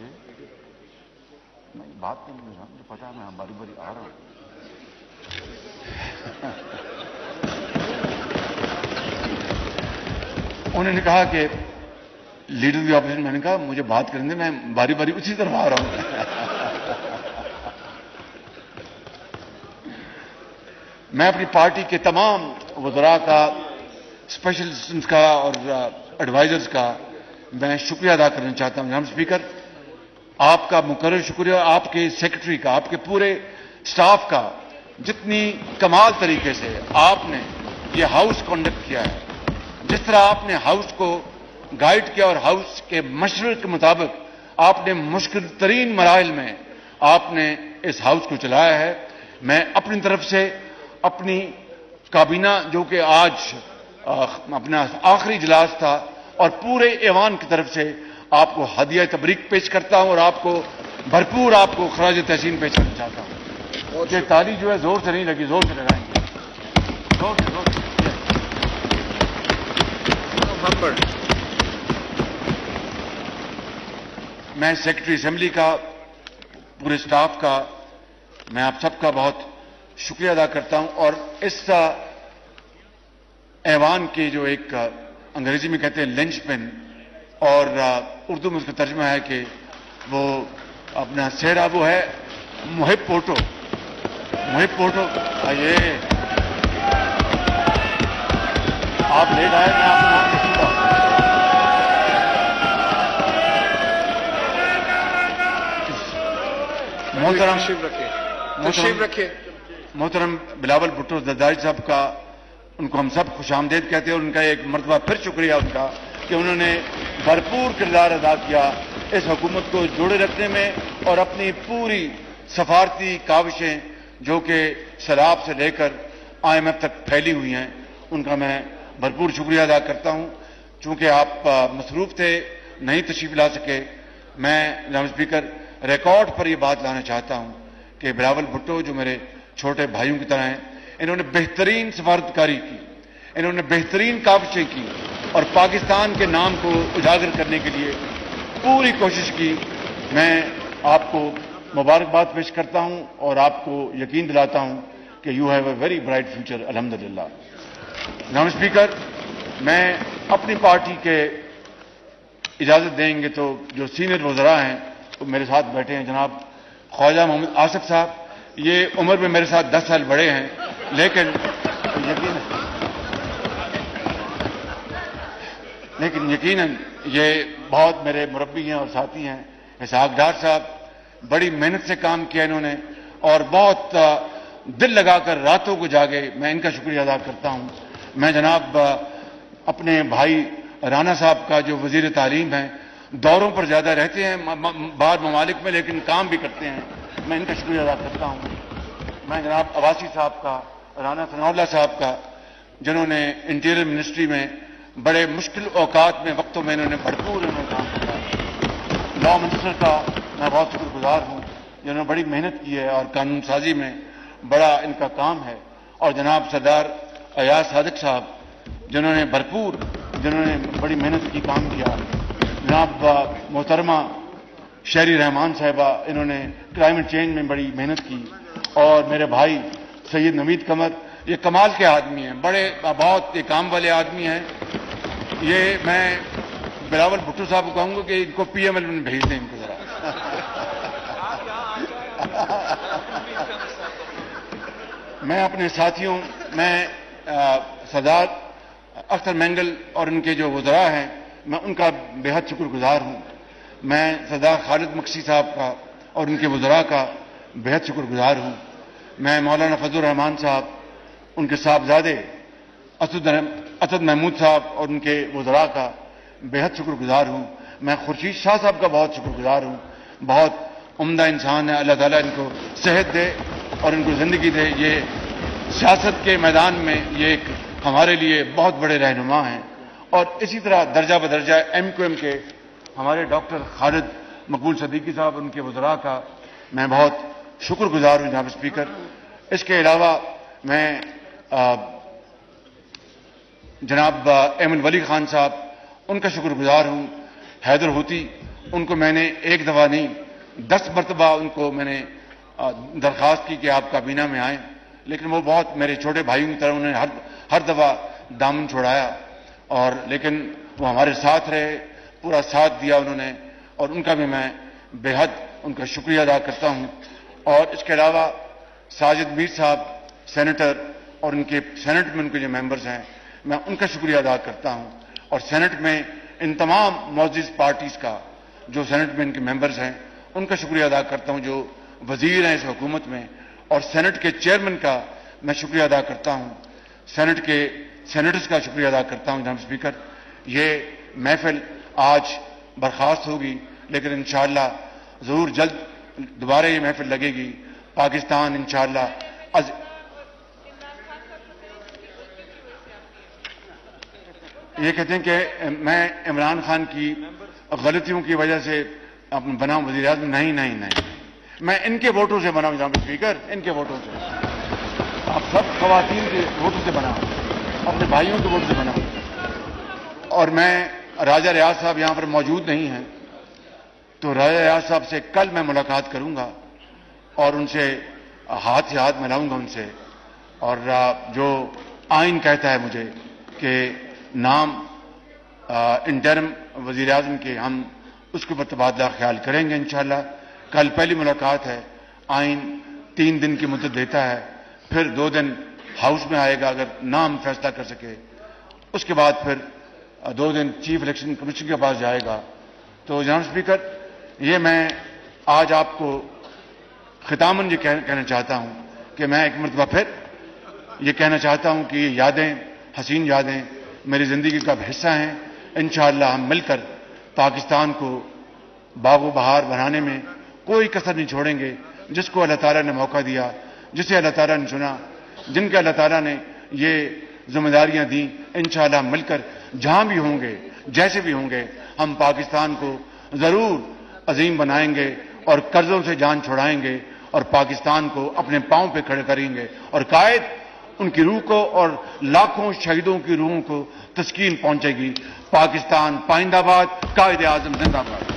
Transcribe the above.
نہیں بات کرنے میں مجھے پتا ہے، میں باری باری آ رہا ہوں. انہوں نے کہا کہ لیڈر دی اپوزیشن، میں نے کہا مجھے بات کرنے میں باری باری اسی طرف آ رہا ہوں. میں اپنی پارٹی کے تمام وزراء کا، اسپیشل اسسٹنٹس کا اور ایڈوائزرز کا میں شکریہ ادا کرنا چاہتا ہوں. جناب اسپیکر، آپ کا مکرر شکریہ، آپ کے سیکرٹری کا، آپ کے پورے سٹاف کا، جتنی کمال طریقے سے آپ نے یہ ہاؤس کنڈکٹ کیا ہے، جس طرح آپ نے ہاؤس کو گائیڈ کیا اور ہاؤس کے مشورے کے مطابق آپ نے مشکل ترین مراحل میں آپ نے اس ہاؤس کو چلایا ہے. میں اپنی طرف سے اپنی کابینہ، جو کہ آج اپنا آخری اجلاس تھا، اور پورے ایوان کی طرف سے آپ کو ہدیہ تبریک پیش کرتا ہوں اور آپ کو بھرپور آپ کو خراج تحسین پیش کرنا چاہتا ہوں. یہ تالی جو ہے زور سے نہیں لگی، زور سے لگائیں گے، زور سے. میں سیکرٹری اسمبلی کا، پورے سٹاف کا، میں آپ سب کا بہت شکریہ ادا کرتا ہوں. اور اس ایوان کے جو ایک انگریزی میں کہتے ہیں لنچ پن، اور اردو میں اس کا ترجمہ ہے کہ وہ اپنا سہرا وہ ہے محب پوٹو. آئیے آپ لیٹ آئے، میں آپ کو نام لکھوں گا. محترم بلاول بھٹو زرداری صاحب کا، ان کو ہم سب خوش آمدید کہتے ہیں، اور ان کا ایک مرتبہ پھر شکریہ ان کا کہ انہوں نے بھرپور کردار ادا کیا اس حکومت کو جوڑے رکھنے میں، اور اپنی پوری سفارتی کاوشیں جو کہ سیلاب سے لے کر IMF تک پھیلی ہوئی ہیں، ان کا میں بھرپور شکریہ ادا کرتا ہوں. چونکہ آپ مصروف تھے، نہیں تشریف لا سکے، میں جناب اسپیکر ریکارڈ پر یہ بات لانا چاہتا ہوں کہ بلاول بھٹو جو میرے چھوٹے بھائیوں کی طرح ہیں، انہوں نے بہترین سفارتکاری کی، انہوں نے بہترین کاوشیں کی، اور پاکستان کے نام کو اجاگر کرنے کے لیے پوری کوشش کی. میں آپ کو مبارکباد پیش کرتا ہوں اور آپ کو یقین دلاتا ہوں کہ you have a very bright future الحمدللہ. جناب اسپیکر، میں اپنی پارٹی کے اجازت دیں گے تو جو سینئر وزراء ہیں وہ میرے ساتھ بیٹھے ہیں. جناب خواجہ محمد آصف صاحب، یہ عمر میں میرے ساتھ 10 سال بڑے ہیں، لیکن یقیناً یہ بہت میرے مربی ہیں اور ساتھی ہیں. اسحاق ڈار صاحب، بڑی محنت سے کام کیا انہوں نے، اور بہت دل لگا کر راتوں کو جاگے، میں ان کا شکریہ ادا کرتا ہوں. میں جناب اپنے بھائی رانا صاحب کا، جو وزیر تعلیم ہیں، دوروں پر زیادہ رہتے ہیں باہر ممالک میں، لیکن کام بھی کرتے ہیں، میں ان کا شکریہ ادا کرتا ہوں. میں جناب عباسی صاحب کا، رانا ثناء اللہ صاحب کا، جنہوں نے انٹیریئر منسٹری میں بڑے مشکل اوقات میں، وقتوں میں انہوں نے بھرپور کام کیا. لا منسٹر کا میں بہت شکر گزار ہوں، جنہوں نے بڑی محنت کی ہے اور قانون سازی میں بڑا ان کا کام ہے. اور جناب سردار ایاز صادق صاحب، جنہوں نے بڑی محنت کی کام کیا. جناب محترمہ شہری رحمان صاحبہ، انہوں نے کلائمیٹ چینج میں بڑی محنت کی. اور میرے بھائی سید نوید قمر، یہ کمال کے آدمی ہیں، بہت یہ کام والے آدمی ہیں. یہ میں بلاول بھٹو صاحب کو کہوں گا کہ ان کو PML میں بھیج دیں ان کو ذرا. میں اپنے ساتھیوں، میں سردار اختر مینگل اور ان کے جو وزراء ہیں، میں ان کا بے حد شکر گزار ہوں. میں سردار خالد مکسی صاحب کا اور ان کے وزراء کا بے حد شکر گزار ہوں. میں مولانا فضل الرحمان صاحب، ان کے صاحبزادے اسد محمود صاحب اور ان کے وزراء کا بے حد شکر گزار ہوں. میں خورشید شاہ صاحب کا بہت شکر گزار ہوں. بہت عمدہ انسان ہے، اللہ تعالیٰ ان کو صحت دے اور ان کو زندگی دے. یہ سیاست کے میدان میں یہ ایک ہمارے لیے بہت بڑے رہنما ہیں. اور اسی طرح درجہ بدرجہ MQM کے ہمارے ڈاکٹر خالد مقبول صدیقی صاحب، ان کے وزراء کا میں بہت شکر گزار ہوں جناب اسپیکر. اس کے علاوہ میں جناب ایمن ولی خان صاحب، ان کا شکر گزار ہوں. حیدر ہوتی ان کو میں نے ایک دفعہ نہیں 10 مرتبہ ان کو میں نے درخواست کی کہ آپ کابینہ میں آئیں، لیکن وہ بہت میرے چھوٹے بھائیوں کی طرح انہوں نے ہر دفعہ دامن چھوڑایا، اور لیکن وہ ہمارے ساتھ رہے، پورا ساتھ دیا انہوں نے، اور ان کا بھی میں بے حد ان کا شکریہ ادا کرتا ہوں۔ اور اس کے علاوہ ساجد میر صاحب سینیٹر اور ان کے سینٹ میں ان کے جو ممبرز ہیں، میں ان کا شکریہ ادا کرتا ہوں، اور سینٹ میں ان تمام معزز پارٹیز کا جو سینٹ میں ان کے ممبرز ہیں ان کا شکریہ ادا کرتا ہوں، جو وزیر ہیں اس حکومت میں، اور سینٹ کے چیئرمین کا میں شکریہ ادا کرتا ہوں، سینٹ کے سینیٹرز کا شکریہ ادا کرتا ہوں۔ جناب اسپیکر، یہ محفل آج برخاست ہوگی، لیکن انشاءاللہ ضرور جلد دوبارہ یہ محفل لگے گی۔ پاکستان انشاءاللہ یہ کہتے ہیں کہ میں عمران خان کی غلطیوں کی وجہ سے بنا وزیر اعظم، نہیں، میں ان کے ووٹوں سے بنا ہوں جناب اسپیکر، ان کے ووٹوں سے، آپ سب خواتین کے ووٹوں سے بنا ہوں، اپنے بھائیوں کے ووٹوں سے بنا ہوں۔ اور میں راجہ ریاض صاحب یہاں پر موجود نہیں ہیں، تو راجہ ریاض صاحب سے کل میں ملاقات کروں گا اور ان سے ہاتھ سے ہاتھ ملاؤں گا ان سے، اور جو آئین کہتا ہے مجھے کہ نام انٹرم وزیر اعظم کے، ہم اس کے اوپر تبادلہ خیال کریں گے انشاءاللہ۔ کل پہلی ملاقات ہے، آئین 3 دن کی مدت دیتا ہے، پھر 2 دن ہاؤس میں آئے گا اگر نام فیصلہ کر سکے، اس کے بعد پھر 2 دن چیف الیکشن کمیشن کے پاس جائے گا۔ تو جناب اسپیکر، یہ میں آج آپ کو ختاماً یہ کہنا چاہتا ہوں کہ میں ایک مرتبہ پھر یہ کہنا چاہتا ہوں کہ یہ یادیں، حسین یادیں میری زندگی کا حصہ ہیں۔ انشاءاللہ ہم مل کر پاکستان کو باغ و بہار بنانے میں کوئی کسر نہیں چھوڑیں گے۔ جس کو اللہ تعالیٰ نے موقع دیا، جسے اللہ تعالیٰ نے چنا، جن کے اللہ تعالیٰ نے یہ ذمہ داریاں دیں، انشاءاللہ ہم مل کر جہاں بھی ہوں گے، جیسے بھی ہوں گے، ہم پاکستان کو ضرور عظیم بنائیں گے اور قرضوں سے جان چھڑائیں گے اور پاکستان کو اپنے پاؤں پہ کھڑے کریں گے، اور قائد ان کی روح کو اور لاکھوں شہیدوں کی روحوں کو تسکین پہنچے گی۔ پاکستان پائندہ باد، قائد اعظم زندہ باد۔